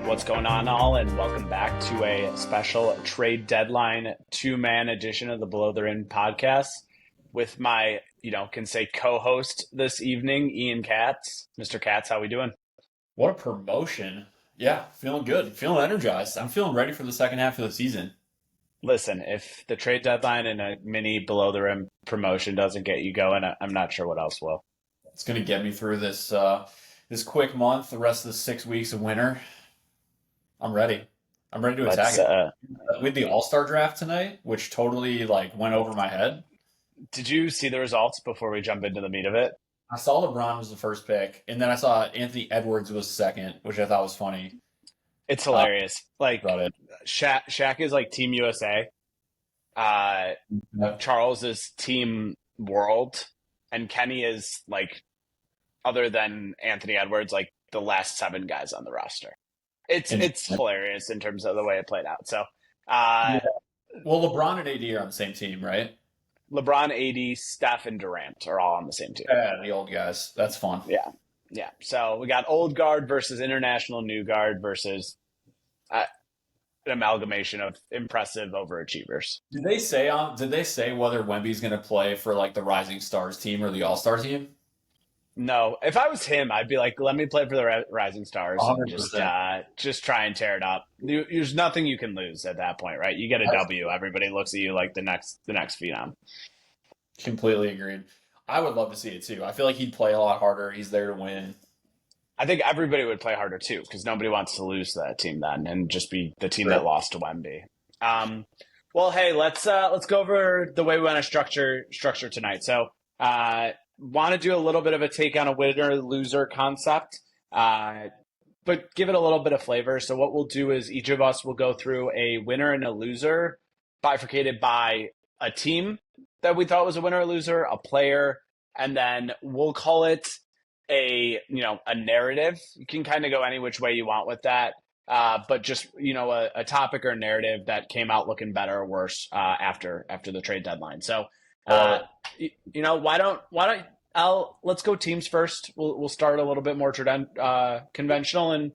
What's going on, all, and welcome back to a special trade deadline two-man edition of the Below the Rim podcast with my, can say co-host this evening, Ian Katz. Mr. Katz, how we doing? What a promotion. Yeah, feeling good, feeling energized. I'm feeling ready for the second half of the season. Listen, if the trade deadline and a mini Below the Rim promotion doesn't get you going, I'm not sure what else will. It's going to get me through this quick month, the rest of the 6 weeks of winter. I'm ready. I'm ready to attack Let's. it. We had the All-Star draft tonight, which totally went over my head. Did you see the results before we jump into the meat of it? I saw LeBron was the first pick, and then I saw Anthony Edwards was second, which I thought was funny. It's Uh, hilarious. Like about it. Shaq is like Team USA. Uh, Yeah. Charles is Team World, and Kenny is like, other than Anthony Edwards, like the last seven guys on the roster. And It's hilarious in terms of the way it played out. So, uh, yeah. Well, LeBron and AD are on the same team, right? LeBron, AD, Steph, and Durant are all on the same team. Yeah, the old guys. That's fun. Yeah, yeah. So we got old guard versus international new guard versus uh, an amalgamation of impressive overachievers. Did they say whether Wemby's going to play for the Rising Stars team or the All Star team? No, if I was him, I'd be like, let me play for the Rising Stars and 100%. just try and tear it up. There's nothing you can lose at that point, right? You get a W, everybody looks at you like the next phenom. Completely agreed. I would love to see it too. I feel like he'd play a lot harder. He's there to win. I think everybody would play harder too because nobody wants to lose to that team then and just be the team that Right. lost to Wemby. Um, well, hey, let's go over the way we want to structure tonight. So, want to do a little bit of a take on a winner loser concept, uh, but give it a little bit of flavor. So, what we'll do is each of us will go through a winner and a loser, bifurcated by a team that we thought was a winner or loser, a player, and then we'll call it a narrative. You can kind of go any which way you want with that. But just a topic or narrative that came out looking better or worse after the trade deadline. So I love uh, it. why don't I'll let's go teams first. We'll start a little bit more conventional, and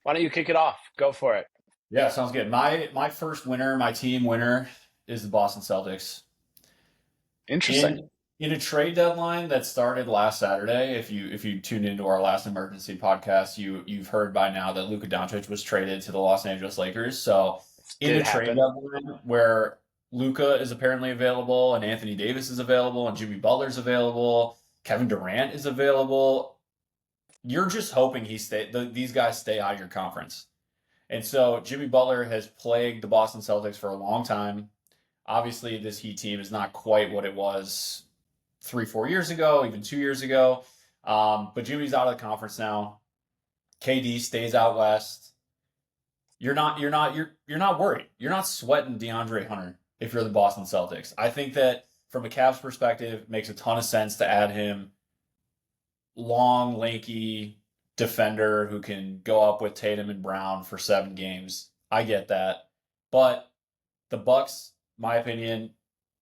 why don't you kick it off? Go for it. Yeah, sounds good. My first winner, my team winner, is the Boston Celtics. Interesting. In a trade deadline that started last Saturday, if you tuned into our last emergency podcast, you've heard by now that Luka Doncic was traded to the Los Angeles Lakers. So in Did a trade happen. deadline where Luka is apparently available and Anthony Davis is available and Jimmy Butler's available, Kevin Durant is available, you're just hoping these guys stay out of your conference. And so Jimmy Butler has plagued the Boston Celtics for a long time. Obviously, this Heat team is not quite what it was 3, 4 years ago, even 2 years ago. But Jimmy's out of the conference now. KD stays out west. You're not worried. You're not sweating DeAndre Hunter if you're the Boston Celtics. I think that from a Cavs perspective, it makes a ton of sense to add him. Long, lanky defender who can go up with Tatum and Brown for 7 games. I get that. But the Bucks, my opinion,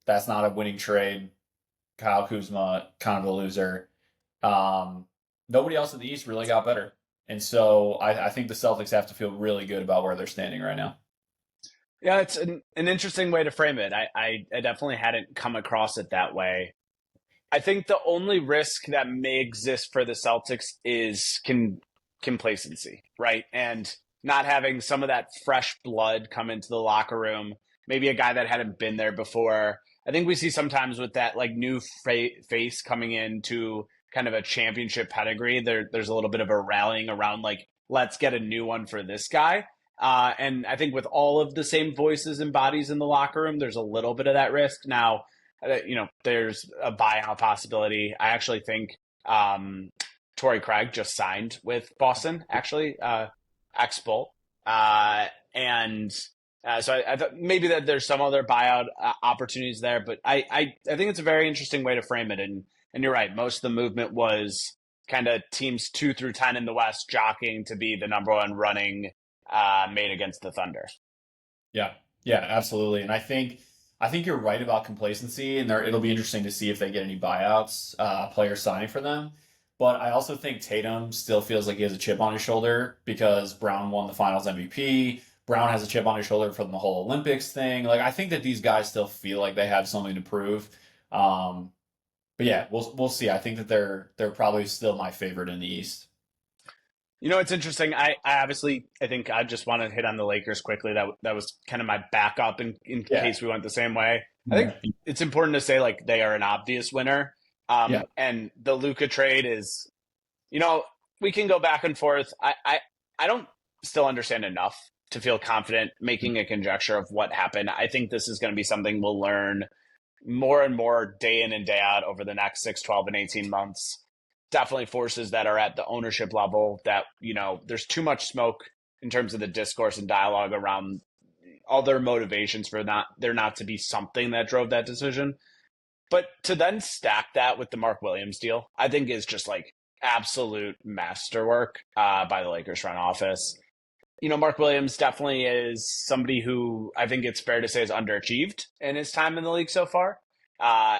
that's not a winning trade. Kyle Kuzma, kind of a loser. Um, Nobody else in the East really got better. And so I think the Celtics have to feel really good about where they're standing right now. Yeah, it's an interesting way to frame it. I definitely hadn't come across it that way. I think the only risk that may exist for the Celtics is complacency, right? And not having some of that fresh blood come into the locker room, maybe a guy that hadn't been there before. I think we see sometimes with that like new face coming into kind of a championship pedigree, there's a little bit of a rallying around like, let's get a new one for this guy. And I think with all of the same voices and bodies in the locker room, there's a little bit of that risk. Now, there's a buyout possibility. I actually think Torrey Craig just signed with Boston, actually, ex-Bull. And so I thought maybe that there's some other buyout opportunities there, but I think it's a very interesting way to frame it. And you're right, most of the movement was kind of teams 2 through 10 in the West jockeying to be the number one running mate against the Thunder. Yeah, yeah, absolutely. And I think you're right about complacency, and it'll be interesting to see if they get any buyouts, players signing for them. But I also think Tatum still feels like he has a chip on his shoulder because Brown won the Finals MVP. Brown has a chip on his shoulder from the whole Olympics thing. Like I think that these guys still feel like they have something to prove. Um, but yeah, we'll see. I think that they're probably still my favorite in the East. It's interesting. I think I just want to hit on the Lakers quickly. That was kind of my backup in Yeah. case we went the same way. I think Yeah. it's important to say like they are an obvious winner. Yeah. And the Luka trade is, you know, we can go back and forth. I don't still understand enough to feel confident making a conjecture of what happened. I think this is going to be something we'll learn more and more day in and day out over the next 6, 12, and 18 months. Definitely forces that are at the ownership level that, there's too much smoke in terms of the discourse and dialogue around all their motivations for there not to be something that drove that decision. But to then stack that with the Mark Williams deal, I think is just like absolute masterwork by the Lakers front office. Mark Williams definitely is somebody who I think it's fair to say is underachieved in his time in the league so far. Uh,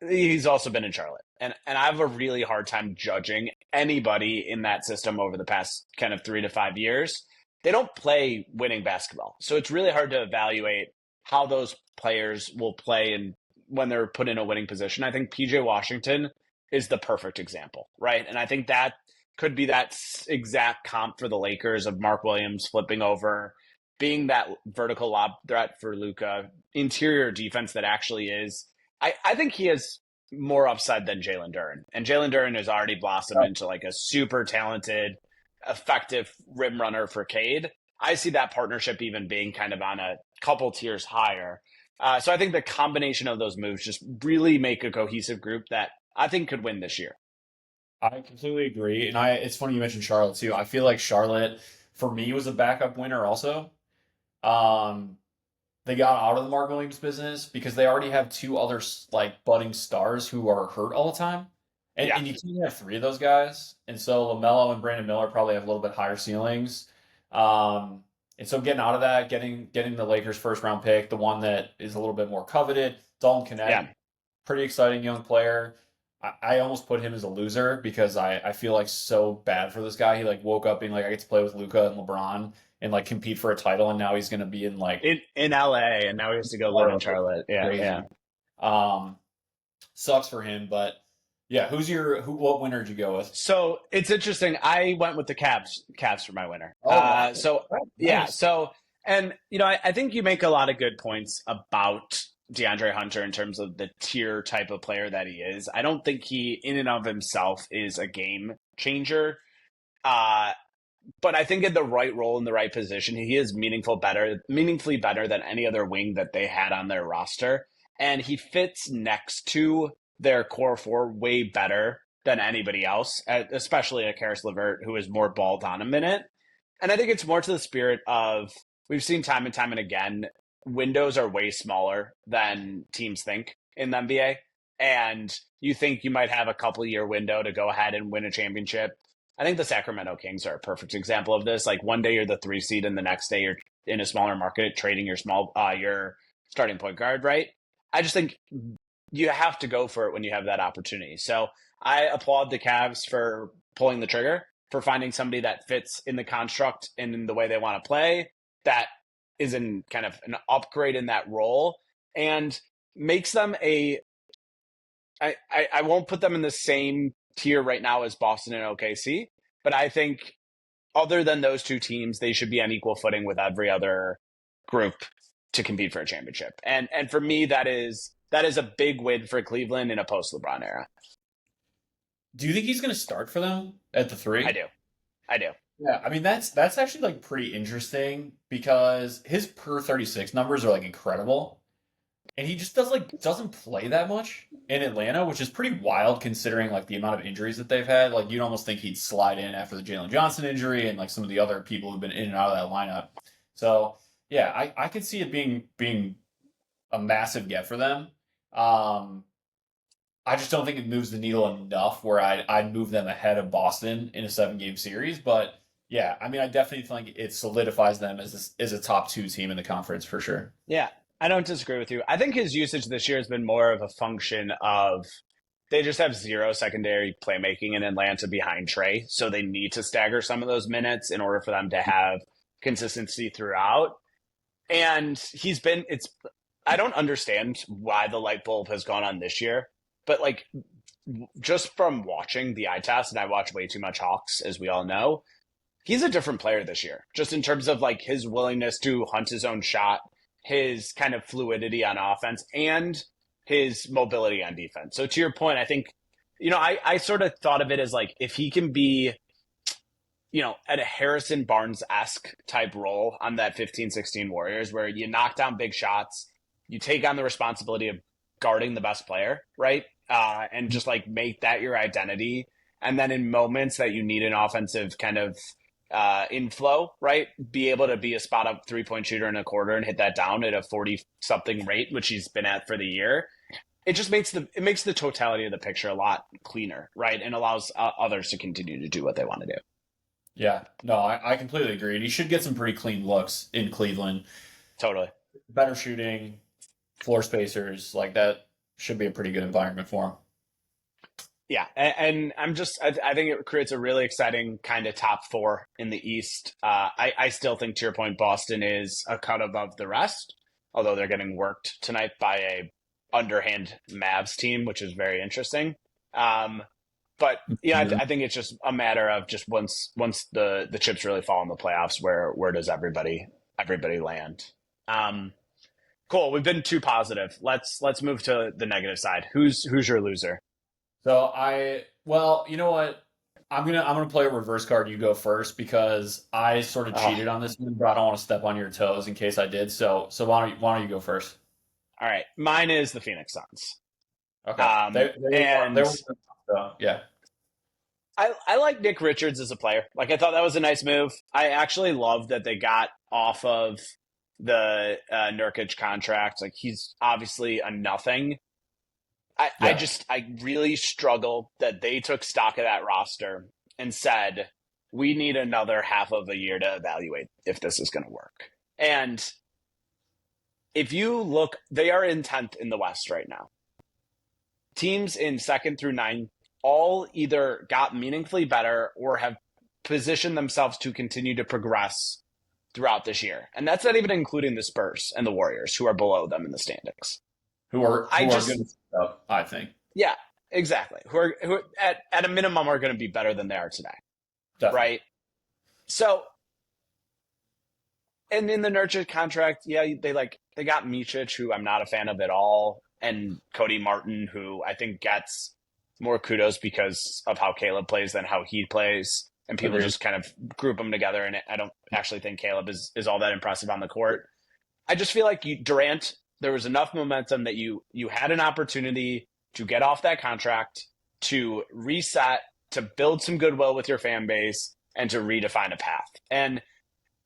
he's also been in Charlotte. And I have a really hard time judging anybody in that system over the past kind of 3 to 5 years. They don't play winning basketball. So it's really hard to evaluate how those players will play and when they're put in a winning position. I think PJ Washington is the perfect example, right? And I think that could be that exact comp for the Lakers of Mark Williams flipping over, being that vertical lob threat for Luka, interior defense that actually is. I think he has more upside than Jalen Duren. And Jalen Duren has already blossomed into like a super talented, effective rim runner for Cade. I see that partnership even being kind of on a couple tiers higher. So I think the combination of those moves just really make a cohesive group that I think could win this year. I completely agree. And it's funny you mentioned Charlotte too. I feel like Charlotte, for me, was a backup winner also. Um, they got out of the Mark Williams business because they already have two other like budding stars who are hurt all the time. And, Yeah. and you can't have three of those guys. And so LaMelo and Brandon Miller probably have a little bit higher ceilings. Um, and so getting out of that, getting the Lakers first round pick, the one that is a little bit more coveted, Dalton Yeah. Knecht, pretty exciting young player. I almost put him as a loser because I feel like so bad for this guy. He like woke up being like I get to play with Luca and LeBron and like compete for a title, and now he's going to be in like In LA, and now he has to go live in Charlotte. Yeah. crazy. Yeah. Um, sucks for him, but yeah. What winner did you go with? So it's interesting. I went with the Cavs for my winner. Oh, wow. So yeah. Nice. So and I think you make a lot of good points about DeAndre Hunter in terms of the tier type of player that he is. I don't think he, in and of himself, is a game changer. Uh, but I think in the right role in the right position, he is meaningfully better than any other wing that they had on their roster. And he fits next to their core four way better than anybody else, especially a Karis LeVert, who is more ball dominant. And I think it's more to the spirit of we've seen time and again, windows are way smaller than teams think in the NBA. And you think you might have a couple year window to go ahead and win a championship. I think the Sacramento Kings are a perfect example of this. Like one day you're the 3 seed, and the next day you're in a smaller market trading your starting point guard, right? I just think you have to go for it when you have that opportunity. So I applaud the Cavs for pulling the trigger, for finding somebody that fits in the construct and in the way they want to play, that is in kind of an upgrade in that role, and makes them I won't put them in the same tier right now as Boston and OKC, but I think other than those two teams, they should be on equal footing with every other group to compete for a championship. And for me, that is a big win for Cleveland in a post LeBron era. Do you think he's going to start for them at the three? I do. Yeah, I mean that's actually like pretty interesting because his per 36 numbers are like incredible. And he just doesn't play that much in Atlanta, which is pretty wild considering like the amount of injuries that they've had. Like you'd almost think he'd slide in after the Jalen Johnson injury and like some of the other people who've been in and out of that lineup. So yeah, I could see it being a massive get for them. I just don't think it moves the needle enough where I'd move them ahead of Boston in a 7-game series. But yeah, I mean, I definitely think it solidifies them as a top 2 team in the conference for sure. Yeah, I don't disagree with you. I think his usage this year has been more of a function of they just have zero secondary playmaking in Atlanta behind Trey, so they need to stagger some of those minutes in order for them to have consistency throughout. And I don't understand why the light bulb has gone on this year, but like just from watching the eye test, and I watch way too much Hawks, as we all know, he's a different player this year, just in terms of like his willingness to hunt his own shot, his kind of fluidity on offense, and his mobility on defense. So to your point, I think, I sort of thought of it as like if he can be, at a Harrison Barnes-esque type role on that 15-16 Warriors where you knock down big shots, you take on the responsibility of guarding the best player, right? And just like make that your identity. And then in moments that you need an offensive kind of inflow, right? Be able to be a spot up 3-point shooter in a quarter and hit that down at a 40 something rate, which he's been at for the year. It just makes the totality of the picture a lot cleaner, right? And allows others to continue to do what they want to do. Yeah, no, I completely agree. And he should get some pretty clean looks in Cleveland. Totally. Better shooting, floor spacers, like that should be a pretty good environment for him. Yeah, and I think it creates a really exciting kind of top four in the East. I still think, to your point, Boston is a cut above the rest, although they're getting worked tonight by a underhand Mavs team, which is very interesting. But yeah, I think it's just a matter of just once the chips really fall in the playoffs, where does everybody land? Cool. We've been too positive. Let's move to the negative side. Who's your loser? So you know what? I'm gonna play a reverse card. You go first because I sort of cheated on this one, but I don't want to step on your toes in case I did. So why don't you go first? All right, mine is the Phoenix Suns. Okay. They were, yeah. I like Nick Richards as a player. Like, I thought that was a nice move. I actually love that they got off of the Nurkic contract. Like, he's obviously a nothing. I really struggle that they took stock of that roster and said, we need another half of a year to evaluate if this is going to work. And if you look, they are in 10th in the West right now. Teams in 2nd through 9 all either got meaningfully better or have positioned themselves to continue to progress throughout this year. And that's not even including the Spurs and the Warriors, who are below them in the standings. Who are good stuff, I think. Yeah, exactly. Who at a minimum are going to be better than they are today. Definitely. Right? So, and in the Nurkic contract, yeah, they got Micic, who I'm not a fan of at all, and Cody Martin, who I think gets more kudos because of how Caleb plays than how he plays. And people just kind of group them together, and I don't actually think Caleb is all that impressive on the court. I just feel like Durant, there was enough momentum that you had an opportunity to get off that contract, to reset, to build some goodwill with your fan base, and to redefine a path. And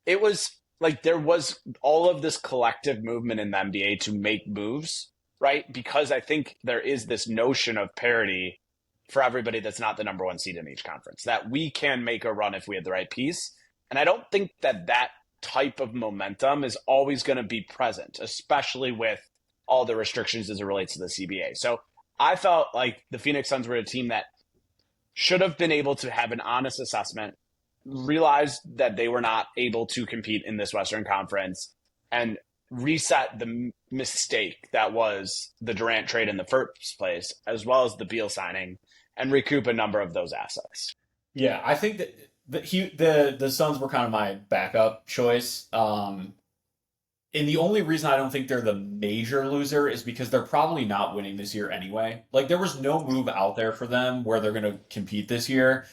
it was like there was all of this collective movement in the NBA to make moves, right? Because I think there is this notion of parity for everybody that's not the number one seed in each conference, that we can make a run if we have the right piece. And I don't think that type of momentum is always going to be present, especially with all the restrictions as it relates to the CBA. So I felt like the Phoenix Suns were a team that should have been able to have an honest assessment, realized that they were not able to compete in this Western Conference, and reset the mistake that was the Durant trade in the first place, as well as the Beal signing, and recoup a number of those assets. Yeah, I think that the Suns were kind of my backup choice. And the only reason I don't think they're the major loser is because they're probably not winning this year anyway. Like, there was no move out there for them where they're going to compete this year.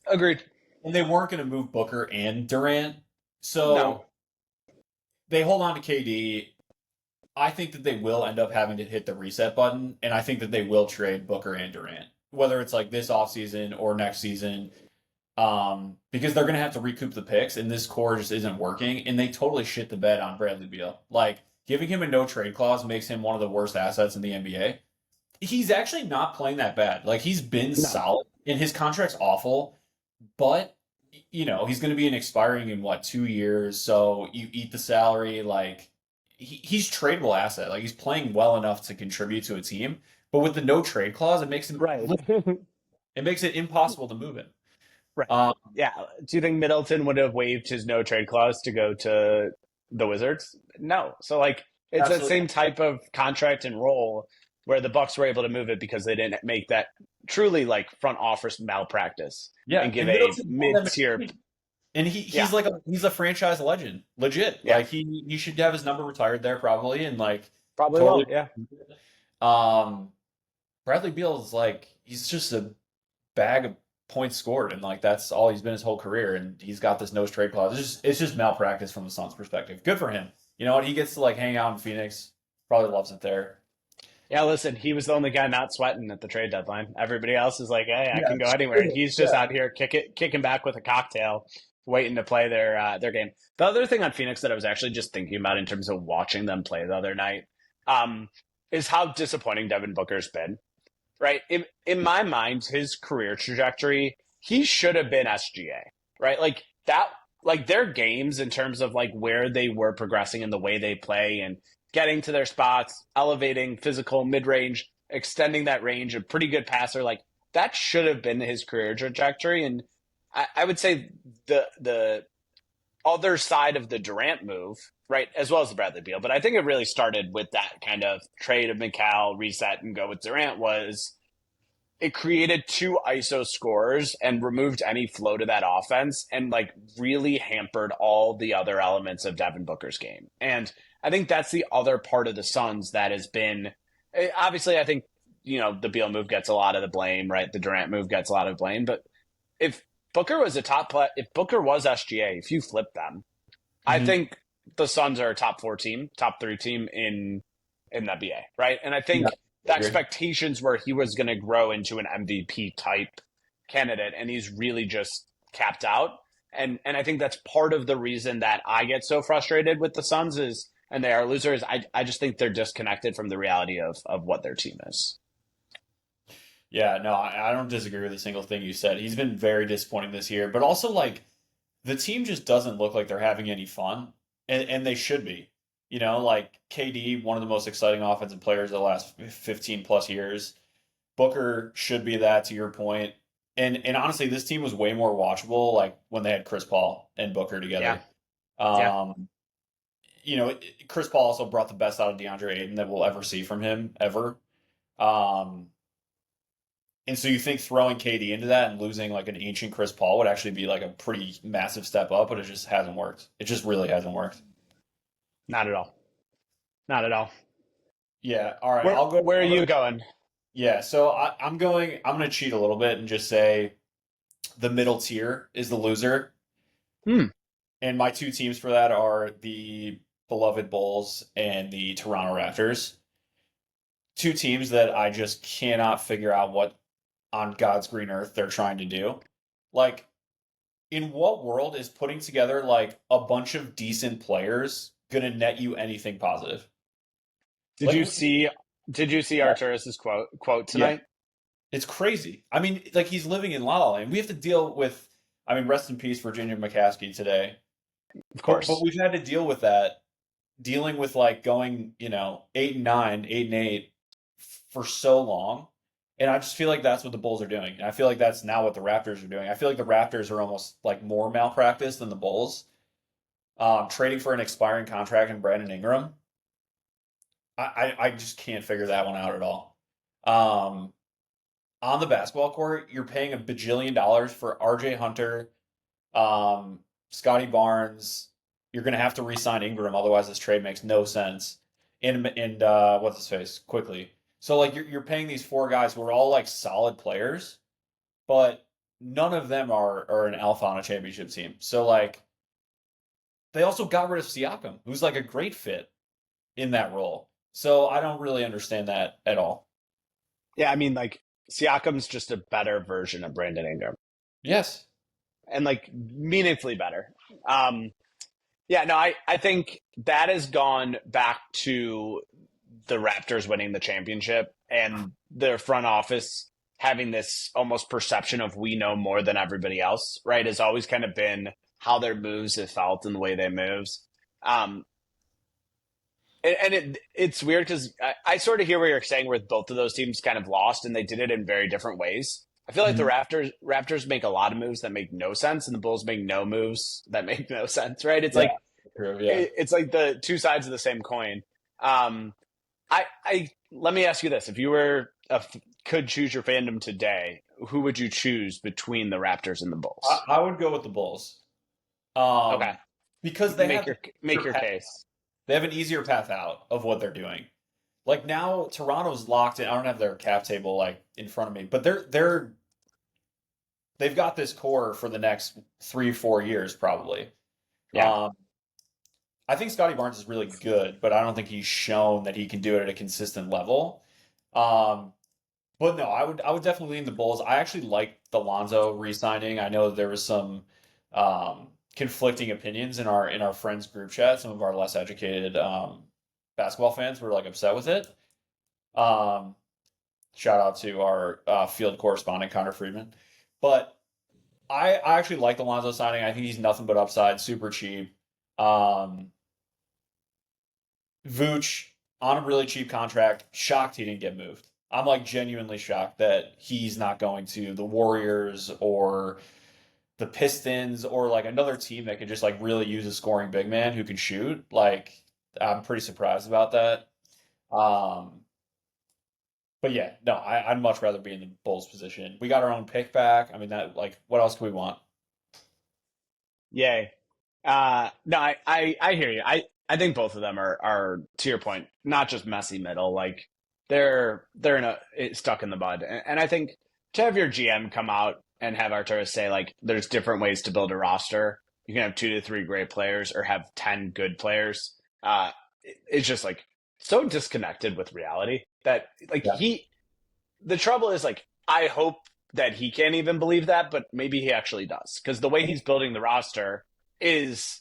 Agreed. And they weren't going to move Booker and Durant. So they hold on to KD. I think that they will end up having to hit the reset button, and I think that they will trade Booker and Durant, whether it's like this offseason or next season, because they're going to have to recoup the picks, and this core just isn't working, and they totally shit the bed on Bradley Beal. Like, giving him a no-trade clause makes him one of the worst assets in the NBA. He's actually not playing that bad. Like, he's been solid, and his contract's awful, but, he's going to be expiring in, 2 years, so you eat the salary. Like, he's tradable asset. Like, he's playing well enough to contribute to a team, But with the no trade clause, Right. it makes it impossible to move him. Right. Um, Yeah. Do you think Middleton would have waived his no trade clause to go to the Wizards? No. So like it's that Absolutely. same type of contract and role where the Bucks were able to move it because they didn't make that truly like front office malpractice Yeah, and give and a Middleton won mid them a tier. trade. And Yeah. he's a franchise legend, legit. Yeah. Like he should have his number retired there probably, and like Probably totally. will. Yeah. Um, Bradley Beal is like he's just a bag of points scored, and like that's all he's been his whole career. And he's got this no trade clause. It's just malpractice from the Suns' perspective. Good for him. You know what? He gets to like hang out in Phoenix. Probably loves it there. Yeah, listen, he was the only guy not sweating at the trade deadline. Everybody else is like, hey, I Yeah, can go anywhere. And he's just out here kicking back with a cocktail, waiting to play their game. The other thing on Phoenix that I was actually just thinking about in terms of watching them play the other night um, is how disappointing Devin Booker's been. Right? In my mind, his career trajectory, he should have been SGA. Right? Like that, like their games in terms of like where they were progressing and the way they play and getting to their spots, elevating physical mid range, extending that range, a pretty good passer. Like that should have been his career trajectory. And I would say the other side of the Durant move, right, as well as the Bradley Beal, but I think it really started with that kind of trade of McCall, reset, and go with Durant was it created two ISO scorers and removed any flow to that offense and like really hampered all the other elements of Devin Booker's game. And I think that's the other part of the Suns that has been obviously I think the Beal move gets a lot of the blame, right? The Durant move gets a lot of blame, but if Booker was a if Booker was SGA, if you flip them, I Mhm. think the Suns are a top 4 team, top 3 team in the NBA, right? And I Yeah, think I the agree. expectations were he was going to grow into an MVP type candidate, and he's really just capped out. And I think that's part of the reason that I get so frustrated with the Suns is, and they are losers. I just think they're disconnected from the reality of what their team is. Yeah, no, I don't disagree with a single thing you said. He's been very disappointing this year, but also like the team just doesn't look like they're having any fun, and they should be. Like KD, one of the most exciting offensive players of the last 15 plus years. Booker should be that to your point. And honestly, this team was way more watchable like when they had Chris Paul and Booker Yeah, together. yeah. Um, Chris Paul also brought the best out of DeAndre Ayton that we'll ever see from him ever. Um, and so you think throwing KD into that and losing like an ancient Chris Paul would actually be like a pretty massive step up, but it just hasn't worked. It just really hasn't worked. Not at all. Not at all. Yeah. All right. Where I'll go. where are you going? Yeah. So I'm going. I'm going to cheat a little bit and just say the middle tier is the loser, Hmm. and my two teams for that are the beloved Bulls and the Toronto Raptors. Two teams that I just cannot figure out what on God's green earth they're trying to do. Like, in what world is putting together like a bunch of decent players gonna net you anything positive? Did Like, you see? Did you see yeah, Arturas's quote yeah, tonight? it's crazy. I mean, like he's living in La La Land. We have to deal with. I mean, rest in peace, Virginia McCaskey today. Of But course. we've had to deal with that, dealing with like going, 8-9, 8-8 for so long. And I just feel like that's what the Bulls are doing. And I feel like that's now what the Raptors are doing. I feel like the Raptors are almost like more malpractice than the Bulls. Trading for an expiring contract in Brandon Ingram. I just can't figure that one out at all. Um, on the basketball court, you're paying a bajillion dollars for RJ Hunter, Scotty Barnes. You're going to have to re-sign Ingram, otherwise this trade makes no sense. And what's his face quickly. So like you're paying these four guys who are all like solid players, but none of them are an alpha on a championship team. So like they also got rid of Siakam, who's like a great fit in that role. So I don't really understand that at all. Yeah, I mean, like Siakam's just a better version of Brandon Ingram, Yes. and like meaningfully better. Um, yeah, no, I think that has gone back to the Raptors winning the championship and their front office having this almost perception of we know more than everybody else, right? Has always kind of been how their moves have felt and the way they moves. Um, it's weird because I sort of hear what you're saying, where both of those teams kind of lost and they did it in very different ways. I feel like the Mhm. Raptors make a lot of moves that make no sense, and the Bulls make no moves that make no sense. Right? It's Yeah, like true. Yeah. it's like the two sides of the same coin. I let me ask you this: if you could choose your fandom today, who would you choose between the Raptors and the Bulls? I would go with the Bulls. Okay, Because they have make your case. they have an easier path out of what they're doing. Like now, Toronto's locked in. I don't have their cap table like in front of me, but they've got this core for the next 3-4 years probably. Yeah. Um, I think Scotty Barnes is really good, but I don't think he's shown that he can do it at a consistent level. Um, but no, I would definitely lean the Bulls. I actually like the Lonzo re-signing. I know there was some conflicting opinions in our friends group chat. Some of our less educated basketball fans were like upset with it. Um, Shout out to our field correspondent Connor Friedman. But I actually like the Lonzo signing. I think he's nothing but upside, super cheap. Um, Vooch on a really cheap contract. Shocked he didn't get moved. I'm like genuinely shocked that he's not going to the Warriors or the Pistons or like another team that could just like really use a scoring big man who can shoot. Like I'm pretty surprised about that. Um, but yeah, no, I'd much rather be in the Bulls position. We got our own pick back. I mean that like what else can we want? Yay. No, I hear you. I think both of them are to your point, not just messy middle. Like they're in stuck in the mud, and I think to have your GM come out and have Arturas say like there's different ways to build a roster. You can have 2 to 3 great players or have 10 good players. It's just like so disconnected with reality that like Yeah. the trouble is like I hope that he can't even believe that, but maybe he actually does because the way he's building the roster is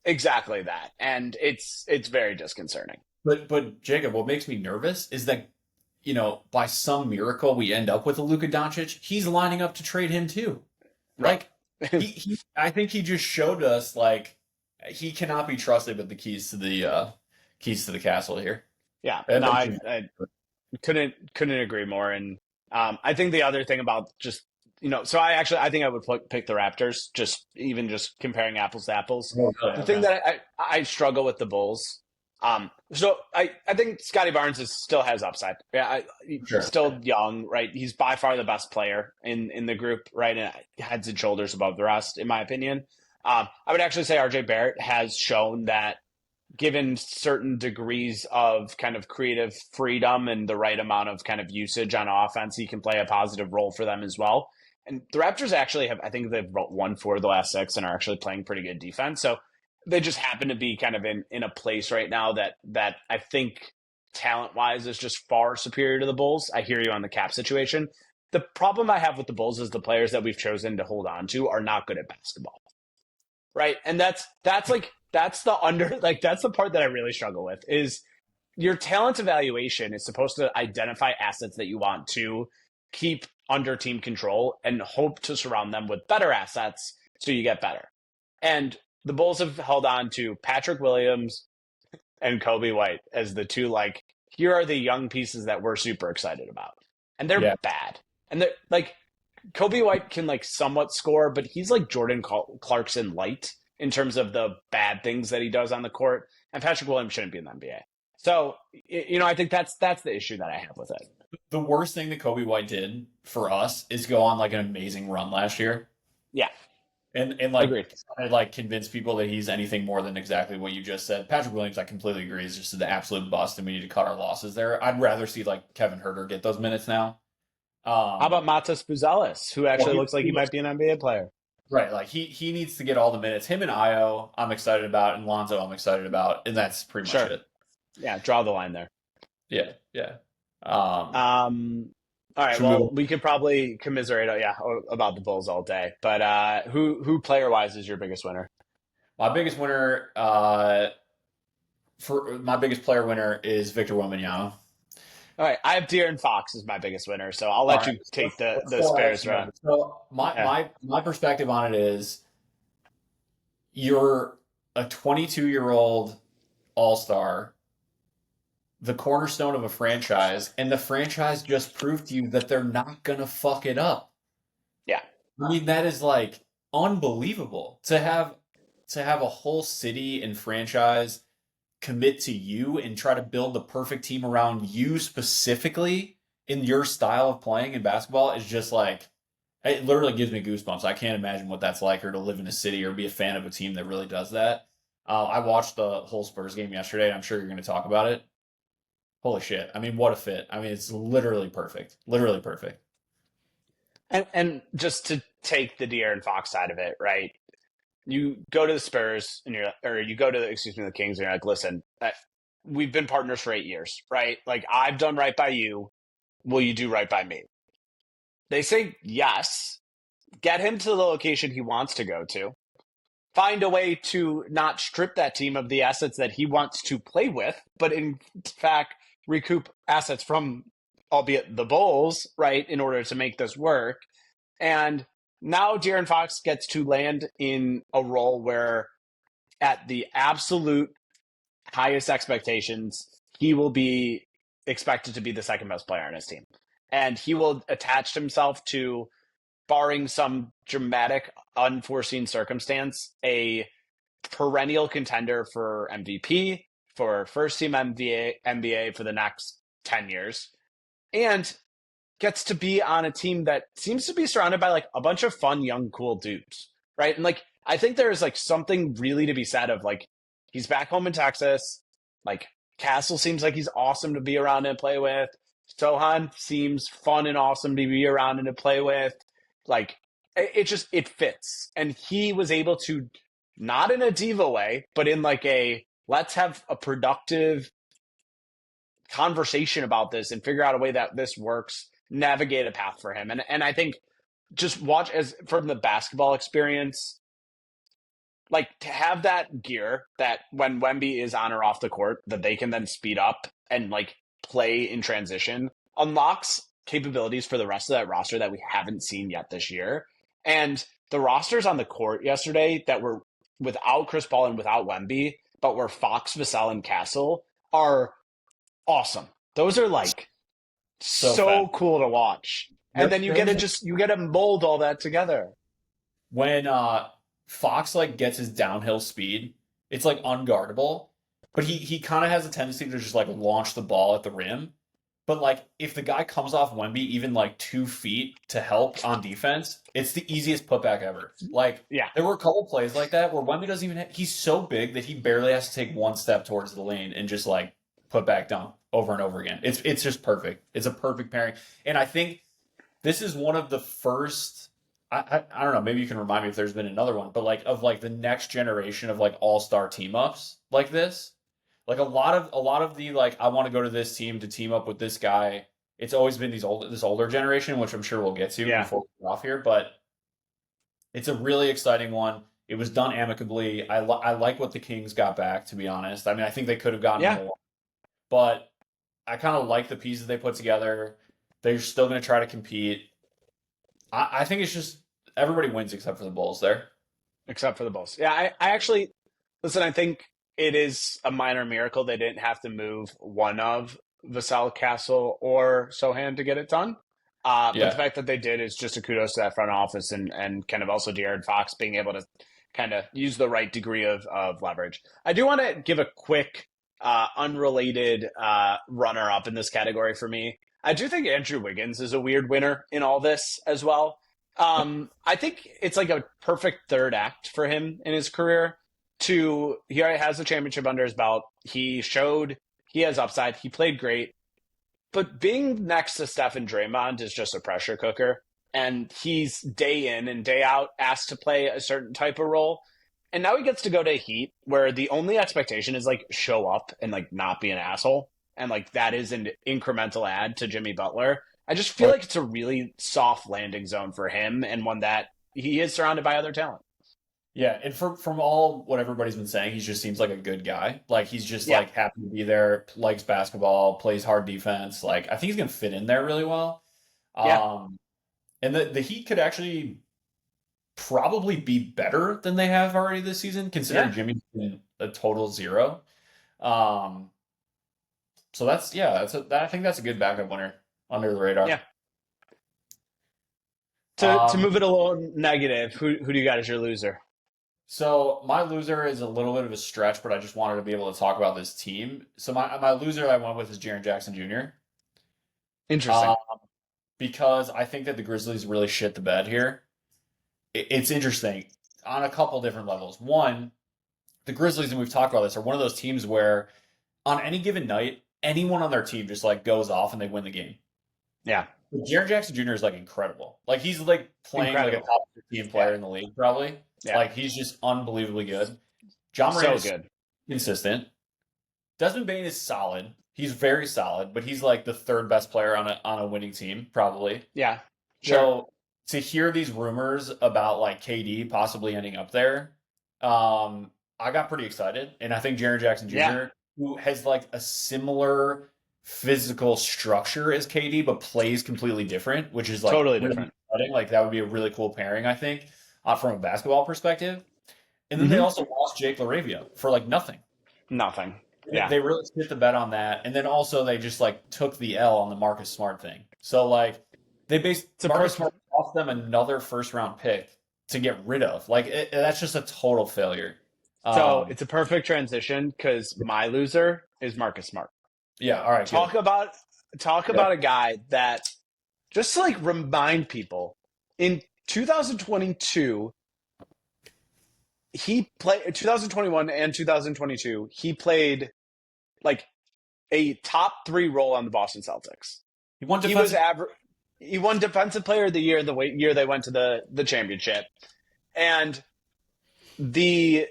exactly that, and it's very disconcerting. But Jacob, what makes me nervous is that by some miracle we end up with a Luka Doncic. He's lining up to trade him too. Right. Like I think he just showed us like he cannot be trusted with the keys to the castle here. Yeah. And No, then I couldn't agree more. And I think the other thing about just so I think I would pick the Raptors. Just comparing apples to apples. oh, really? The thing Okay. that I struggle with the Bulls. So I think Scotty Barnes still has upside. Yeah, he's Sure. still young, right? He's by far the best player in the group, right? And heads and shoulders above the rest, in my opinion. I would actually say RJ Barrett has shown that given certain degrees of kind of creative freedom and the right amount of kind of usage on offense, he can play a positive role for them as well. And the Raptors actually have, I think they've won 4 of the last 6 and are actually playing pretty good defense. So they just happen to be kind of in a place right now that I think talent wise is just far superior to the Bulls. I hear you on the cap situation. The problem I have with the Bulls is the players that we've chosen to hold on to are not good at basketball. Right. And that's like that's the under like that's the part that I really struggle with is your talent evaluation is supposed to identify assets that you want to keep under team control and hope to surround them with better assets so you get better. And the Bulls have held on to Patrick Williams and Kobe White as the two like here are the young pieces that we're super excited about. And they're Yeah. bad. And they're like Kobe White can like somewhat score, but he's like Jordan Clarkson light in terms of the bad things that he does on the court. And Patrick Williams shouldn't be in the NBA. So I think that's the issue that I have with it. The worst thing that Kobe White did for us is go on like an amazing run last year. Yeah, And agreed. like convince people that he's anything more than exactly what you just said. Patrick Williams, I completely agree, is just the absolute bust, and we need to cut our losses there. I'd rather see like Kevin Herter get those minutes now. How about Matas Buzelis, who actually Well, looks like he might be an NBA player? right, like he needs to get all the minutes. Him and Io, I'm excited about, and Lonzo, I'm excited about, and that's pretty much Sure. it. Yeah, draw the line there. Yeah, yeah. All right. Should we move Well, on? we could probably commiserate, about the Bulls all day. But who player wise is your biggest winner? My biggest winner, for my biggest player winner is Victor Wembanyama. All right, I have De'Aaron Fox as my biggest winner, so I'll All let right, you take the let's go ahead. Spurs round. So my Yeah. my perspective on it is you're a 22-year-old all-star the cornerstone of a franchise, and the franchise just proved to you that they're not gonna fuck it up. Yeah. I mean, that is like unbelievable to have a whole city and franchise commit to you and try to build the perfect team around you specifically in your style of playing in basketball is just like it literally gives me goosebumps. I can't imagine what that's like or to live in a city or be a fan of a team that really does that. I watched the whole Spurs game yesterday. I'm sure you're going to talk about it. Holy shit. I mean, what a fit. I mean, it's literally perfect. Literally perfect. And just to take the De'Aaron Fox side of it, right? You go to the Spurs and or you go to the Kings and you're like, listen, we've been partners for 8 years, right? Like I've done right by you. Will you do right by me? They say yes. Get him to the location he wants to go to. Find a way to not strip that team of the assets that he wants to play with, but in fact recoup assets from, albeit the Bulls, right, in order to make this work. And now De'Aaron Fox gets to land in a role where, at the absolute highest expectations, he will be expected to be the second best player on his team. And he will attach himself to, barring some dramatic, unforeseen circumstance, a perennial contender for MVP, for first team NBA for the next 10 years, and gets to be on a team that seems to be surrounded by like a bunch of fun, young, cool dudes, right? And like, I think there's like something really to be said of like, he's back home in Texas. Like, Castle seems like he's awesome to be around and play with. Sohan seems fun and awesome to be around and to play with. Like, it fits. And he was able to, not in a diva way, but in like a, let's have a productive conversation about this and figure out a way that this works, navigate a path for him. And I think just watch as from the basketball experience, like to have that gear that when Wemby is on or off the court, that they can then speed up and like play in transition, unlocks capabilities for the rest of that roster that we haven't seen yet this year. And the rosters on the court yesterday that were without Chris Paul and without Wemby, but were Fox, Vassell, and Castle are awesome. Those are like so cool to watch. And then you get to mold all that together. When Fox like gets his downhill speed, it's like unguardable. But he kind of has a tendency to just like launch the ball at the rim. But like if the guy comes off Wemby even like 2 feet to help on defense, it's the easiest putback ever. Like Yeah. there were a couple plays like that where Wemby doesn't even he's so big that he barely has to take one step towards the lane and just like put back down over and over again. It's just perfect. It's a perfect pairing. And I think this is one of the first I don't know, maybe you can remind me if there's been another one, but like of like the next generation of like all-star team ups like this. Like a lot of the like I want to go to this team to team up with this guy. It's always been this older generation, which I'm sure we'll get to before we get off here, but it's a really exciting one. It was done amicably. I like what the Kings got back, to be honest. I mean, I think they could have gotten more, but I kind of like the pieces they put together. They're still going to try to compete. I think it's just everybody wins except for the Bulls there. Except for the Bulls. Yeah, I actually, listen, I think it is a minor miracle they didn't have to move one of Vassell, Castle, or Sohan to get it done. But the fact that they did is just a kudos to that front office and kind of also De'Aaron Fox being able to kind of use the right degree of leverage. I do want to give a quick, unrelated runner-up in this category for me. I do think Andrew Wiggins is a weird winner in all this as well. I think it's like a perfect third act for him in his career. He already has the championship under his belt. He showed he has upside. He played great. But being next to Steph and Draymond is just a pressure cooker. And he's day in and day out asked to play a certain type of role. And now he gets to go to Heat where the only expectation is like show up and like not be an asshole. And like that is an incremental add to Jimmy Butler. I just feel like it's a really soft landing zone for him and one that he is surrounded by other talent. Yeah, and from all what everybody's been saying, he just seems like a good guy. Like he's just like happy to be there, likes basketball, plays hard defense. Like I think he's gonna fit in there really well. And the Heat could actually probably be better than they have already this season, considering Jimmy's been a total zero. So I think that's a good backup winner under the radar. Yeah. To Um, move it a little negative, who do you got as your loser? so my loser is a little bit of a stretch, but I just wanted to be able to talk about this team. So my loser I went with is Jaren Jackson Jr. Interesting. Um, because I think that the Grizzlies really shit the bed here. It's interesting on a couple different levels. One, the Grizzlies, and we've talked about this, are one of those teams where on any given night, anyone on their team just like goes off and they win the game. Yeah. Jaren Jackson Jr. is like incredible. Like he's like playing like a Incredible. top 15 player Yeah. in the league, probably. Yeah. Like he's just unbelievably good. John Moran So is good. consistent. Desmond Bane is solid. He's very solid, but he's like the third best player on a winning team, probably. Yeah. Sure. So to hear these rumors about like KD possibly ending up there, I got pretty excited, and I think Jaren Jackson Jr., Yeah. who has like a similar physical structure as KD, but plays completely different, which is like Totally really different. exciting. Like that would be a really cool pairing, I think, from a basketball perspective. And then they Mhm. also lost Jake LaRavia for like nothing. Nothing. Yeah. They really hit the bet on that, and then also they just like took the L on the Marcus Smart thing. So like they based It's a Marcus perfect Smart cost them another first round pick to get rid of. Like that's just a total failure. so it's a perfect transition because my loser is Marcus Smart. Yeah, all right, Talk good. about Yep. a guy that just to like remind people in 2022 he played 2021 and 2022 he played like a top 3 role on the Boston Celtics. He won He was defensive. average. He won Defensive Player of the Year the year they went to the championship, and the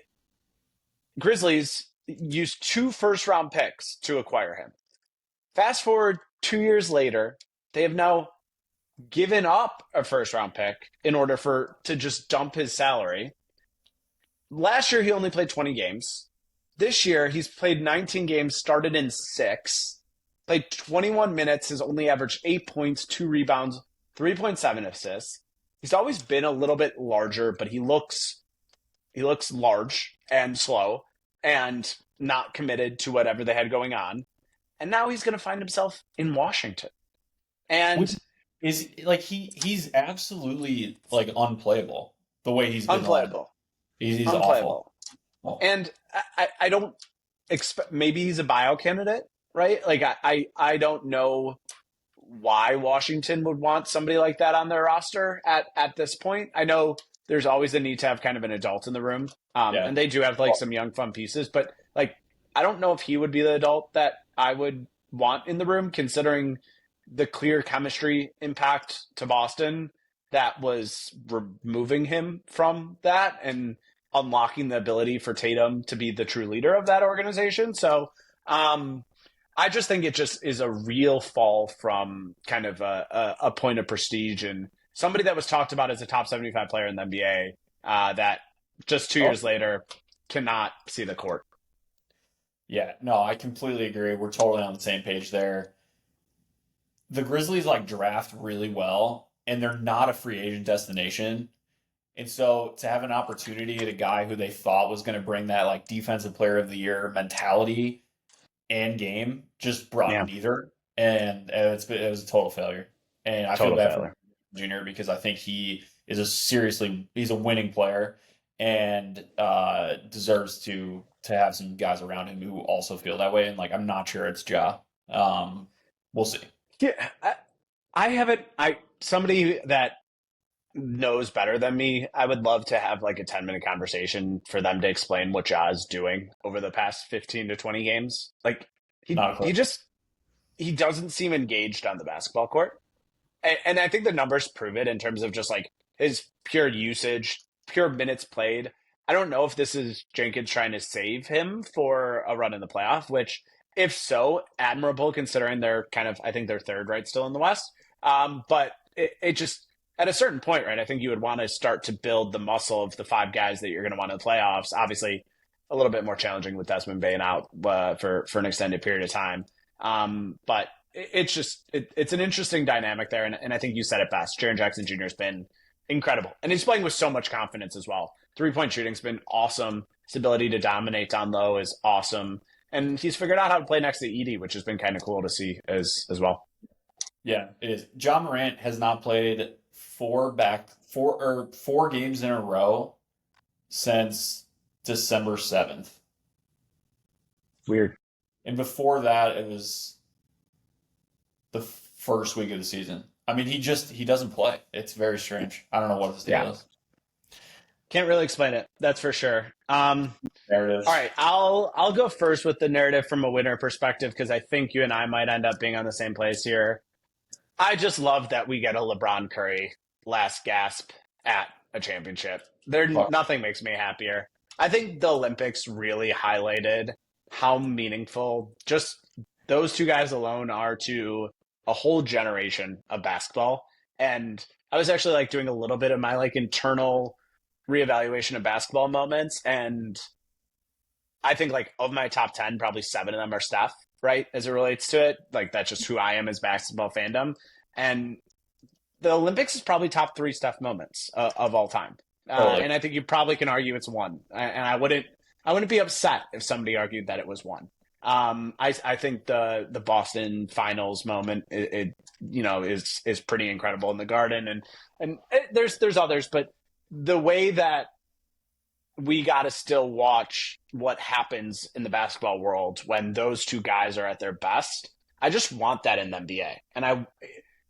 Grizzlies used 2 first round picks to acquire him. Fast forward 2 years later, they have now given up a first round pick in order to just dump his salary. Last year he only played 20 games. This year he's played 19 games, started in 6, played 21 minutes, has only averaged 8 points, 2 rebounds, 3.7 assists. He's always been a little bit larger, but he looks large and slow and not committed to whatever they had going on. And now he's going to find himself in Washington. Which And is like he's absolutely like unplayable the way he's been on. unplayable. He's awful. Unplayable. Oh. And I don't expect, maybe he's a bio candidate, right? Like I don't know why Washington would want somebody like that on their roster at this point. I know there's always a need to have kind of an adult in the room. Yeah. And they do have like some young fun pieces, but like I don't know if he would be the adult that I would want in the room, considering the clear chemistry impact to Boston that was removing him from that and unlocking the ability for Tatum to be the true leader of that organization. So I just think it just is a real fall from kind of a point of prestige and somebody that was talked about as a top 75 player in the NBA that just 2 years later cannot see the court. Yeah, no, I completely agree. We're totally on the same page there. The Grizzlies like draft really well, and they're not a free agent destination. And so to have an opportunity at a guy who they thought was going to bring that like defensive player of the year mentality and game just brought Yeah. neither. And it was a total failure. And I Total feel bad failure. for Junior because I think he's a winning player and deserves to have some guys around him who also feel that way. And like I'm not sure it's Ja. We'll see. Yeah, I haven't. Somebody that knows better than me. I would love to have like a 10-minute conversation for them to explain what Ja is doing over the past 15 to 20 games. Like Not a clue. he doesn't seem engaged on the basketball court, and I think the numbers prove it in terms of just like his pure usage, pure minutes played. I don't know if this is Jenkins trying to save him for a run in the playoff, which, if so, admirable considering they're kind of, I think they're third right still in the West. But it just, at a certain point, right, I think you would want to start to build the muscle of the 5 guys that you're going to want in the playoffs. Obviously, a little bit more challenging with Desmond Bane out for an extended period of time. But it's an interesting dynamic there. And I think you said it best. Jaren Jackson Jr. has been incredible. And he's playing with so much confidence as well. 3-point shooting's been awesome. His ability to dominate down low is awesome. and he's figured out how to play next to Edie, which has been kind of cool to see as well. Yeah, it is. John Morant has not played four games in a row since December 7th. Weird. And before that, it was the first week of the season. I mean, he doesn't play. It's very strange. I don't know what his deal is. Can't really explain it. That's for sure. Narrative. All right, I'll go first with the narrative from a winner perspective because I think you and I might end up being on the same place here. I just love that we get a LeBron Curry last gasp at a championship. Nothing makes me happier. I think the Olympics really highlighted how meaningful just those two guys alone are to a whole generation of basketball. And I was actually like doing a little bit of my like internal reevaluation of basketball moments, and I think like of my top 10, probably 7 of them are Steph, right? As it relates to it. Like that's just who I am as basketball fandom. And the Olympics is probably top 3 Steph moments of all time. And I think you probably can argue it's one. And I wouldn't be upset if somebody argued that it was one. I think the Boston finals moment, is pretty incredible in the Garden. And there's others, but the way that we got to still watch what happens in the basketball world when those two guys are at their best. I just want that in the NBA. And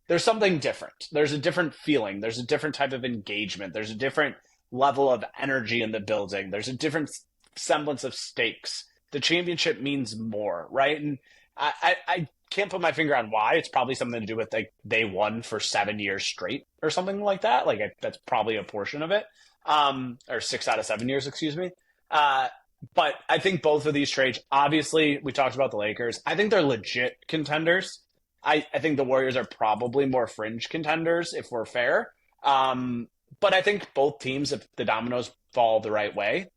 there's something different. There's a different feeling. There's a different type of engagement. There's a different level of energy in the building. There's a different semblance of stakes. The championship means more, right? And I can't put my finger on why. It's probably something to do with like they won for 7 years straight or something like that. Like that's probably a portion of it. Or 6 out of 7 years, excuse me. But I think both of these trades, obviously, we talked about the Lakers. I think they're legit contenders. I think the Warriors are probably more fringe contenders if we're fair. But I think both teams, if the dominoes fall the right way,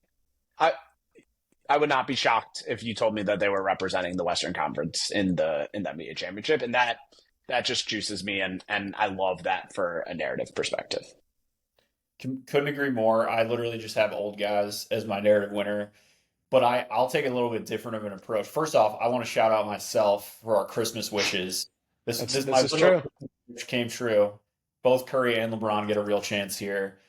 I would not be shocked if you told me that they were representing the Western Conference in the NBA championship, and that just juices me, and I love that for a narrative perspective. Couldn't agree more. I literally just have old guys as my narrative winner, but I'll take a little bit different of an approach. First off, I want to shout out myself for our Christmas wishes. This is true. Which came true. Both Curry and LeBron get a real chance here.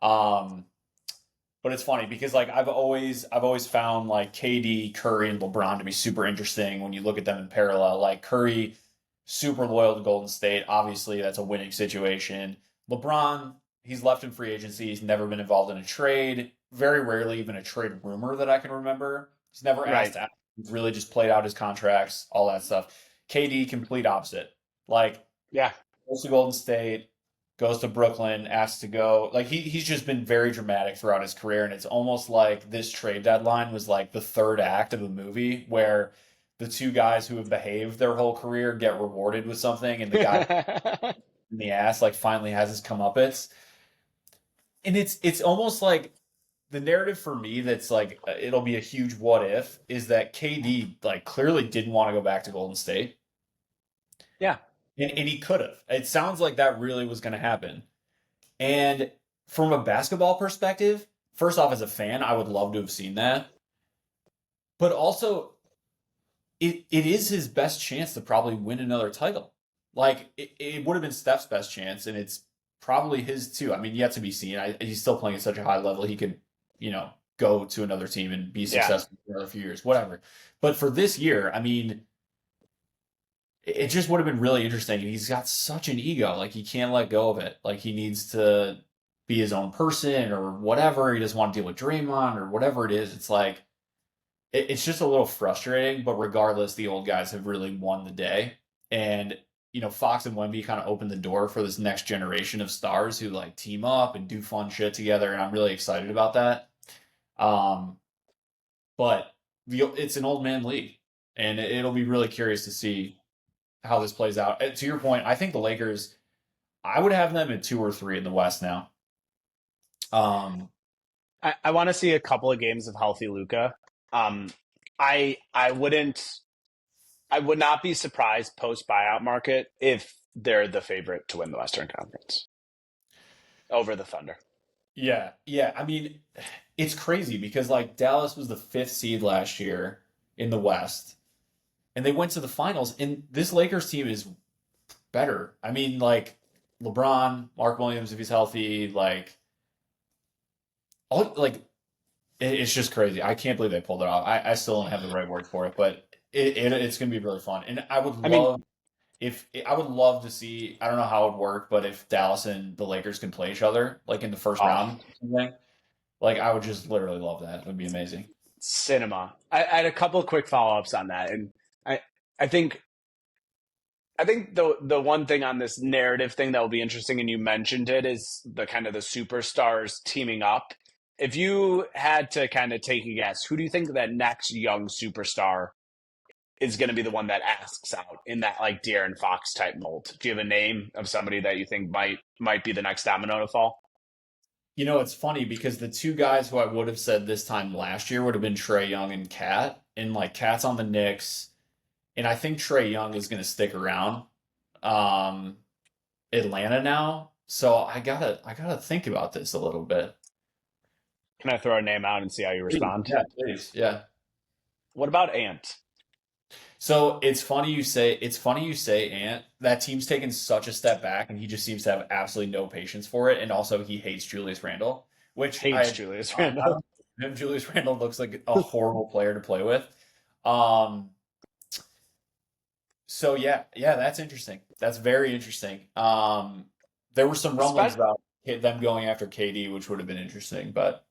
But it's funny because like I've always found like KD, Curry, and LeBron to be super interesting when you look at them in parallel. Like Curry, super loyal to Golden State. Obviously, that's a winning situation. LeBron, he's left in free agency. He's never been involved in a trade. Very rarely even a trade rumor that I can remember. He's never asked out. He's really just played out his contracts, all that stuff. KD, complete opposite. Like, yeah, goes to Golden State, goes to Brooklyn, asks to go. Like, he's just been very dramatic throughout his career, and it's almost like this trade deadline was like the third act of a movie where the two guys who have behaved their whole career get rewarded with something, and the guy in the ass like finally has his comeuppance. And it's almost like the narrative for me that's like it'll be a huge what if is that KD like clearly didn't want to go back to Golden State. Yeah. And he could have. It sounds like that really was going to happen. And from a basketball perspective, first off, as a fan, I would love to have seen that. But also, it is his best chance to probably win another title. Like, it would have been Steph's best chance, and it's probably his too. I mean, yet to be seen. He's still playing at such a high level. He could, go to another team and be successful for another few years, whatever. But for this year, I mean, it just would have been really interesting. He's got such an ego. Like, he can't let go of it. Like, he needs to be his own person or whatever. He doesn't want to deal with Draymond or whatever it is. It's like, it's just a little frustrating. But regardless, the old guys have really won the day. And, Fox and Wemby kind of opened the door for this next generation of stars who, like, team up and do fun shit together. And I'm really excited about that. But it's an old man league. And it'll be really curious to see how this plays out. To your point, I think the Lakers, I would have them at 2 or 3 in the West now. I want to see a couple of games of healthy Luka. I would not be surprised post buyout market if they're the favorite to win the Western Conference over the Thunder. Yeah. I mean, it's crazy because like Dallas was the 5th seed last year. in the West, and they went to the finals. And this Lakers team is better. I mean, like LeBron, Mark Williams, if he's healthy, it's just crazy. I can't believe they pulled it off. I still don't have the right word for it, but it's going to be really fun. And I mean, I would love to see. I don't know how it would work, but if Dallas and the Lakers can play each other like in the first round, or something, like I would just literally love that. It would be amazing. cinema. I had a couple of quick follow ups on that, and I I think the one thing on this narrative thing that will be interesting, and you mentioned it, is the kind of the superstars teaming up. If you had to kind of take a guess, who do you think that next young superstar is going to be the one that asks out in that like De'Aaron Fox type mold? Do you have a name of somebody that you think might be the next domino to fall? You know, it's funny because the two guys who I would have said this time last year would have been Trey Young and Cat, and like Cat's on the Knicks, and I think Trey Young is going to stick around um, Atlanta now. So I gotta think about this a little bit. Can I throw a name out and see how you Please. respond? Yeah, please. Yeah. What about Ant? So it's funny you say Ant. That team's taken such a step back, and he just seems to have absolutely no patience for it. And also, he hates Julius Randle, which Hates Julius I Randle. don't him. Julius Randle looks like a horrible player to play with. Um, so yeah, that's interesting. That's very interesting. There were some rumblings Espe- about them going after KD, which would have been interesting, but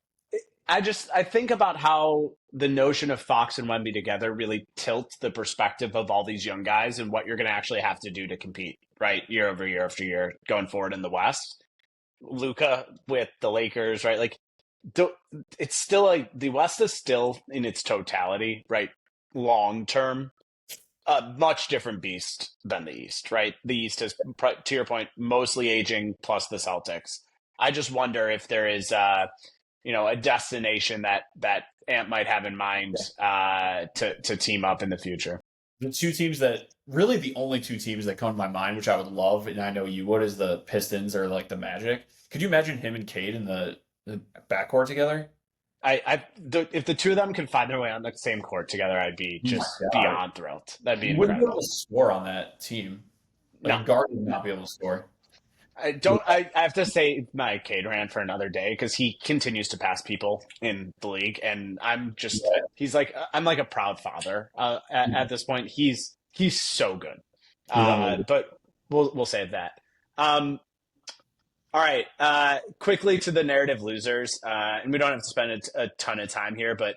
I think about how the notion of Fox and Wemby together really tilts the perspective of all these young guys and what you're going to actually have to do to compete, right? Year over year after year going forward in the West. Luca with the Lakers, right? Like the, it's still like the West is still in its totality, right? Long term, a much different beast than the East, right? The East is, to your point, mostly aging plus the Celtics. I just wonder if there is, a destination that Ant might have in mind to team up in the future. the two teams that really the only two teams that come to my mind, which I would love, and I know you would, is the Pistons or like the Magic. Could you imagine him and Cade in the backcourt together? If the two of them could find their way on the same court together, I'd be Oh just my God. beyond thrilled. That'd be You wouldn't be able incredible. to score on that team. Like a No, guard would not be able to score. I don't. I have to say my Cade rant for another day because he continues to pass people in the league, and I'm just Yeah. he's like I'm like a proud father at this point. He's so good, He's unbelievable. but we'll save that. Um, all right, quickly to the narrative losers, and we don't have to spend a ton of time here, but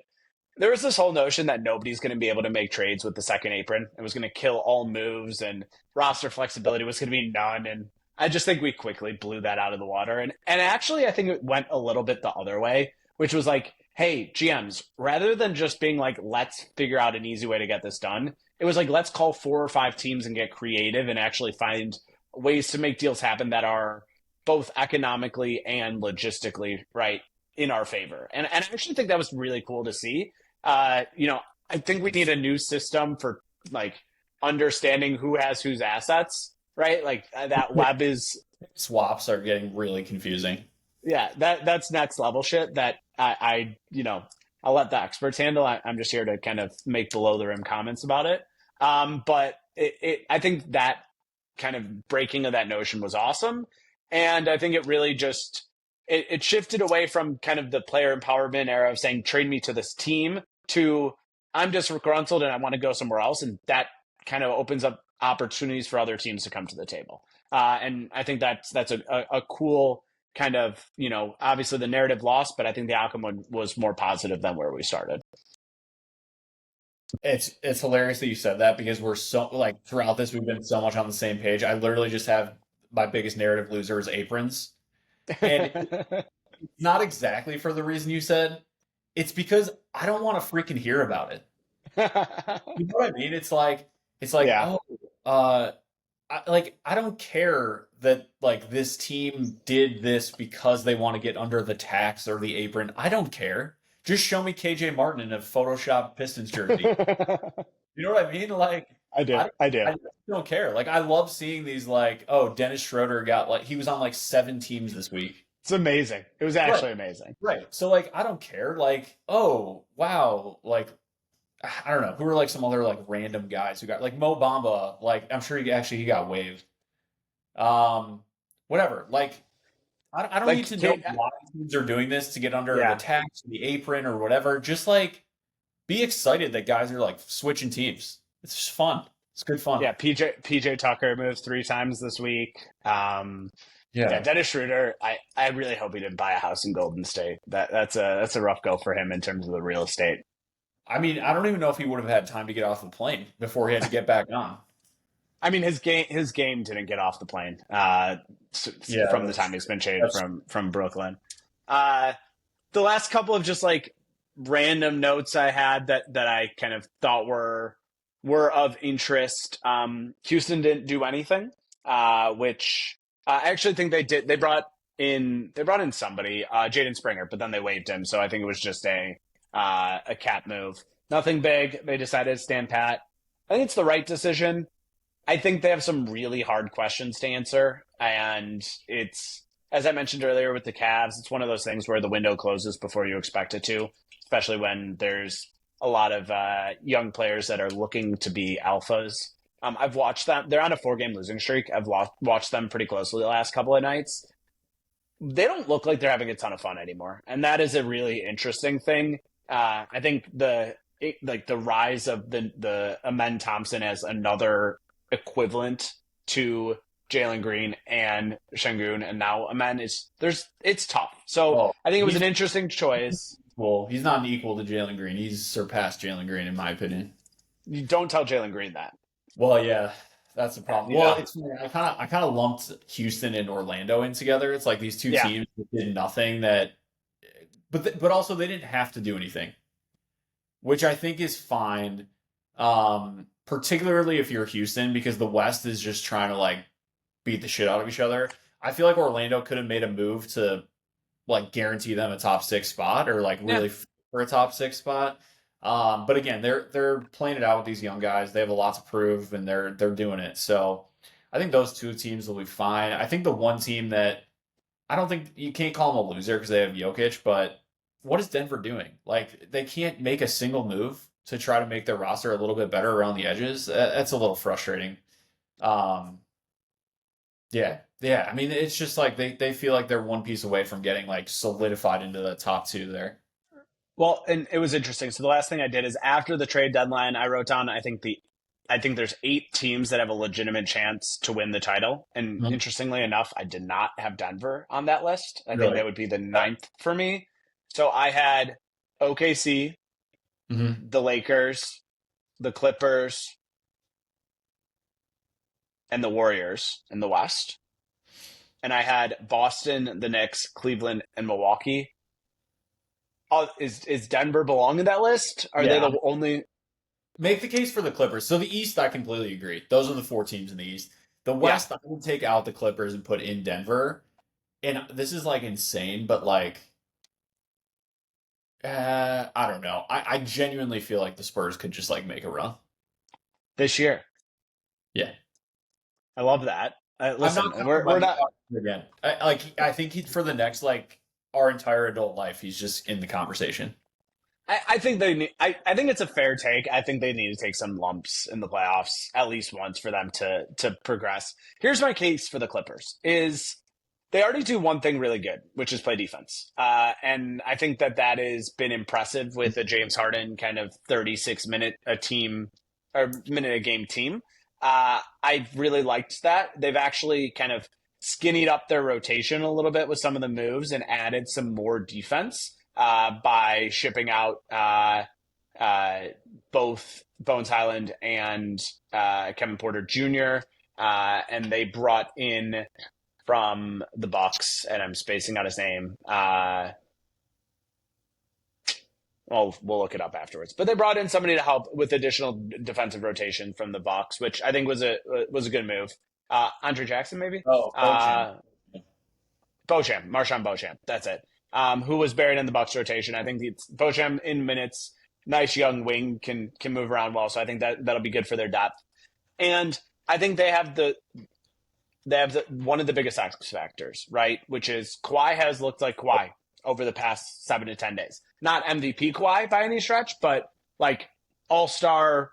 there was this whole notion that nobody's going to be able to make trades with the second apron. It was going to kill all moves, and roster flexibility was going to be none. And I just think we quickly blew that out of the water. And actually, I think it went a little bit the other way, which was like, hey, GMs, rather than just being like, let's figure out an easy way to get this done, it was like, let's call four or five teams and get creative and actually find ways to make deals happen that are both economically and logistically right in our favor. And I actually think that was really cool to see. I think we need a new system for like understanding who has whose assets, right? Like that web is, Swaps are getting really confusing. yeah, that's next level shit that I'll let the experts handle. I'm just here to kind of make below the rim comments about it. But I think that kind of breaking of that notion was awesome. And I think it really just, it shifted away from kind of the player empowerment era of saying, trade me to this team to I'm disgruntled and I want to go somewhere else. And that kind of opens up opportunities for other teams to come to the table. And I think that's a cool kind of, obviously the narrative lost, but I think the outcome was more positive than where we started. It's hilarious that you said that because we're so like throughout this we've been so much on the same page. I literally just have my biggest narrative loser is aprons. And not exactly for the reason you said. It's because I don't want to freaking hear about it. You know what I mean? It's like Yeah. oh I don't care that like this team did this because they want to get under the tax or the apron. I don't care. Just show me KJ Martin in a Photoshop Pistons jersey. You know what I mean? Like I do. I I do. I just don't care. Like I love seeing these like oh Dennis Schroeder got like he was on like 7 teams this week. It's amazing. It was Right. actually amazing. Right. So like I don't care. Like, oh wow, like I don't know who are like some other like random guys who got like Mo Bamba. Like I'm sure he got waived. Um, Whatever. Like I don't need Like, to know why teams are doing this to get under the yeah, tax, the apron, or whatever. Just like be excited that guys are like switching teams. It's just fun. It's good fun. yeah. PJ Tucker moved 3 times this week. Yeah, Yeah. Dennis Schroeder. I really hope he didn't buy a house in Golden State. That's a rough go for him in terms of the real estate. I mean, I don't even know if he would have had time to get off the plane before he had to get back on. I mean, his game didn't get off the plane Yeah, from the time he's been traded that's from Brooklyn. Uh, the last couple of just like random notes I had that I kind of thought were of interest. Houston didn't do anything, which I actually think they did. They brought in somebody, Jaden Springer, but then they waived him, so I think it was just a cap move. Nothing big. They decided to stand pat. I think it's the right decision. I think they have some really hard questions to answer. And it's, as I mentioned earlier with the Cavs, it's one of those things where the window closes before you expect it to, especially when there's a lot of young players that are looking to be alphas. I've watched them. They're on a 4-game losing streak. I've watched them pretty closely the last couple of nights. They don't look like they're having a ton of fun anymore. And that is a really interesting thing. I think the rise of the Amen Thompson as another equivalent to Jalen Green and Şengün, and now Amen it's tough. So oh, I think it was he's an interesting choice. well, he's not an equal to Jalen Green. He's surpassed Jalen Green in my opinion. You don't tell Jalen Green that. Well, yeah, that's the problem. Well, Yeah, it's funny, I kind of lumped Houston and Orlando in together. It's like these two yeah. teams that did nothing but also they didn't have to do anything, which I think is fine. Particularly if you're Houston, because the West is just trying to like beat the shit out of each other. I feel like Orlando could have made a move to like guarantee them a top six spot or like Yeah. really for a top six spot. But again, they're playing it out with these young guys. They have a lot to prove, and they're doing it. So I think those two teams will be fine. I think the one team that I don't think you can't call them a loser because they have Jokic, but what is Denver doing? Like they can't make a single move to try to make their roster a little bit better around the edges. That's a little frustrating. Um, yeah, yeah. I mean, it's just like they feel like they're one piece away from getting like solidified into the top two there. Well, and it was interesting. So the last thing I did is after the trade deadline, I wrote down I think there's 8 teams that have a legitimate chance to win the title. And Mhm. interestingly enough, I did not have Denver on that list. I think Really? that would be the ninth for me. So I had OKC, Hmm. the Lakers, the Clippers, and the Warriors in the West. And I had Boston, the Knicks, Cleveland, and Milwaukee. Oh, is Denver belong in that list? Are they Yeah. the only? Make the case for the Clippers. So the East, I completely agree. Those are the 4 teams in the East. The Yeah, West, I would take out the Clippers and put in Denver. And this is like insane, but like, I don't know. I genuinely feel like the Spurs could just like make a run. this year. Yeah. I love that. I'm Listen, not talking we're about not. again. I think for the next like our entire adult life, he's just in the conversation. I think they need. I think it's a fair take. I think they need to take some lumps in the playoffs at least once for them to progress. Here's my case for the Clippers: is they already do one thing really good, which is play defense, and I think that has been impressive with a James Harden kind of 36 minute a team or minute a game team. I really liked that. They've actually kind of skinnied up their rotation a little bit with some of the moves and added some more defense by shipping out both Bones Highland and Kevin Porter Jr. And they brought in from the Bucks, and I'm spacing out his name. Well, we'll look it up afterwards. But they brought in somebody to help with additional defensive rotation from the Bucks, which I think was a good move. Andre Jackson, maybe. Oh, Bojan. Beauchamp, Marshawn Beauchamp. That's it. Who was buried in the Bucks rotation? I think it's Beauchamp in minutes. Nice young wing can move around well, so I think that'll be good for their depth. And I think they have one of the biggest X factors, right? Which is Kawhi has looked like Kawhi over the past 7 to 10 days. Not MVP Kawhi by any stretch, but like all-star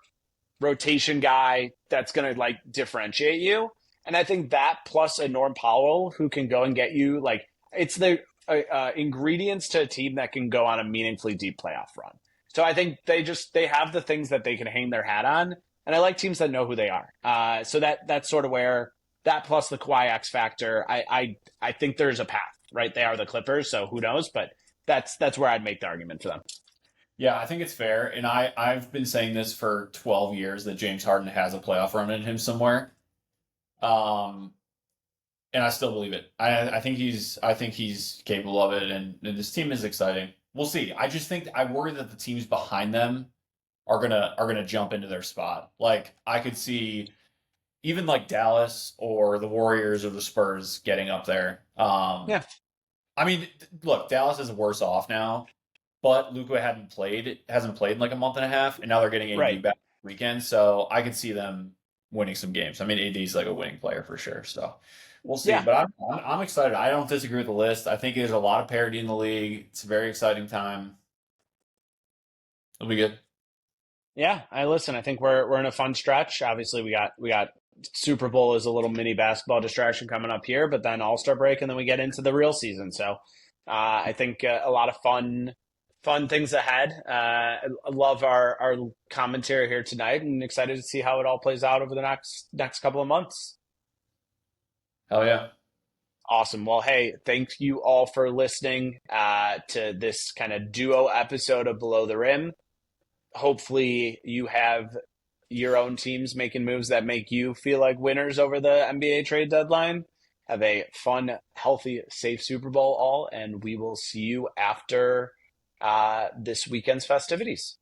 rotation guy that's going to like differentiate you. And I think that plus a Norm Powell who can go and get you like it's the ingredients to a team that can go on a meaningfully deep playoff run. So I think they have the things that they can hang their hat on, and I like teams that know who they are. So that's sort of where that plus the Kawhi X factor. I think there's a path, right? They are the Clippers, so who knows? But that's where I'd make the argument for them. Yeah, I think it's fair. And I've been saying this for 12 years that James Harden has a playoff run in him somewhere. Um, and I still believe it. I think he's capable of it, and this team is exciting. We'll see. I just think I worry that the teams behind them are gonna jump into their spot. Like I could see even like Dallas or the Warriors or the Spurs getting up there. Yeah. I mean, look, Dallas is worse off now, but Luka hasn't played in like a month and a half, and now they're getting AD Right. back weekend, so I could see them winning some games. I mean, AD's like a winning player for sure, so we'll see. Yeah. But I'm excited. I don't disagree with the list. I think there's a lot of parity in the league. It's a very exciting time. It'll be good. Yeah, I listen. I think we're in a fun stretch. Obviously, we got Super Bowl as a little mini basketball distraction coming up here, but then All Star break, and then we get into the real season. So I think a lot of fun things ahead. I love our commentary here tonight, and excited to see how it all plays out over the next couple of months. Hell yeah. Awesome. Well, hey, thank you all for listening to this kind of duo episode of Below the Rim. Hopefully, you have your own teams making moves that make you feel like winners over the NBA trade deadline. Have a fun, healthy, safe Super Bowl all, and we will see you after this weekend's festivities.